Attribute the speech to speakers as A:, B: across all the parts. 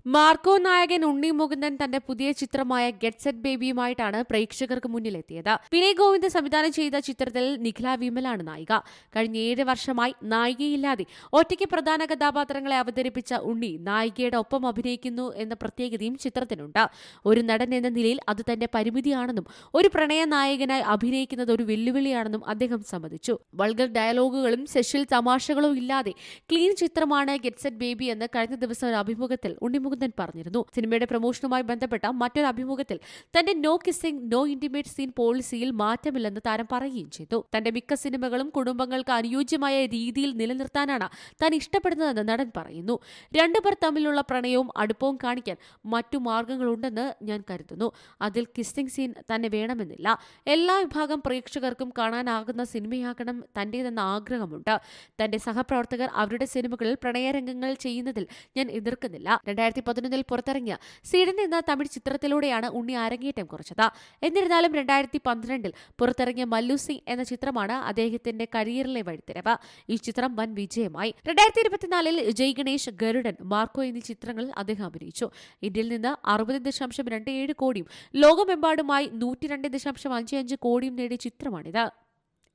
A: Marco നായകൻ ഉണ്ണി മുകുന്ദൻ തന്റെ പുതിയ ചിത്രമായ ഗെറ്റ് സെറ്റ് ബേബിയുമായിട്ടാണ് പ്രേക്ഷകർക്ക് മുന്നിലെത്തിയത്. വിനയ് ഗോവിന്ദ് സംവിധാനം ചെയ്ത ചിത്രത്തിൽ നിഖില വിമലാണ് നായിക. കഴിഞ്ഞ 7 വർഷമായി നായികയില്ലാതെ ഒറ്റയ്ക്ക് പ്രധാന കഥാപാത്രങ്ങളെ അവതരിപ്പിച്ച ഉണ്ണി നായികയുടെ ഒപ്പം അഭിനയിക്കുന്നു എന്ന പ്രത്യേകതയും ചിത്രത്തിനുണ്ട്. ഒരു നടൻ എന്ന നിലയിൽ അത് തന്റെ പരിമിതിയാണെന്നും ഒരു പ്രണയ നായകനായി അഭിനയിക്കുന്നത് ഒരു വെല്ലുവിളിയാണെന്നും അദ്ദേഹം സമ്മതിച്ചു. വൾഗർ ഡയലോഗുകളും സെഷ്യൽ തമാശകളും ഇല്ലാതെ ക്ലീൻ ചിത്രമാണ് ഗെറ്റ് സെറ്റ് ബേബി എന്ന് കഴിഞ്ഞ ദിവസം ഒരു അഭിമുഖത്തിൽ ഉണ്ണി പറഞ്ഞിരുന്നു. സിനിമയുടെ പ്രമോഷനുമായി ബന്ധപ്പെട്ട മറ്റൊരു അഭിമുഖത്തിൽ തന്റെ no kissing no intimate scene പോളിസിയിൽ മാറ്റമില്ലെന്ന് താരം പറയുകയും ചെയ്തു. തന്റെ മിക്ക സിനിമകളും കുടുംബങ്ങൾക്ക് അനുയോജ്യമായ രീതിയിൽ നിലനിർത്താനാണ് താൻ ഇഷ്ടപ്പെടുന്നതെന്ന് നടൻ പറയുന്നു. രണ്ടുപേർ തമ്മിലുള്ള പ്രണയവും അടുപ്പവും കാണിക്കാൻ മറ്റു മാർഗങ്ങളുണ്ടെന്ന് ഞാൻ കരുതുന്നു. അതിൽ കിസ്സിംഗ് സീൻ തന്നെ വേണമെന്നില്ല. എല്ലാ വിഭാഗം പ്രേക്ഷകർക്കും കാണാനാകുന്ന സിനിമയാകണം തന്റേതെന്ന ആഗ്രഹമുണ്ട്. തന്റെ സഹപ്രവർത്തകർ അവരുടെ സിനിമകളിൽ പ്രണയരംഗങ്ങൾ ചെയ്യുന്നതിൽ ഞാൻ എതിർക്കുന്നില്ല. 2011 പുറത്തിറങ്ങിയ സീഡൻ എന്ന തമിഴ് ചിത്രത്തിലൂടെയാണ് ഉണ്ണി അരങ്ങേറ്റം കുറിച്ചത്. എന്നിരുന്നാലും 2012 പുറത്തിറങ്ങിയ മല്ലു സിംഗ് എന്ന ചിത്രമാണ് അദ്ദേഹത്തിന്റെ കരിയറിലെ വഴിത്തിരിവ്. ഈ ചിത്രം വൻ വിജയമായി. 2024 ജയ് ഗണേഷ്, ഗരുഡൻ, മാർക്കോ എന്നീ ചിത്രങ്ങളിൽ അദ്ദേഹം അഭിനയിച്ചു. ഇന്ത്യയിൽ നിന്ന് 60.27 കോടിയും ലോകമെമ്പാടുമായി 102.55 കോടിയും നേടിയ ചിത്രമാണിത്.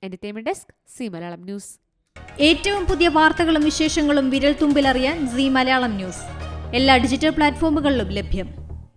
A: Entertainment desk, C Malayalam news.
B: ഏറ്റവും പുതിയ വാർത്തകളും വിശേഷങ്ങളും വിരൽ തുമ്പിലറിയാൻ സി മലയാളം ന്യൂസ് എല്ലാ ഡിജിറ്റൽ പ്ലാറ്റ്ഫോമുകളിലും ലഭ്യം.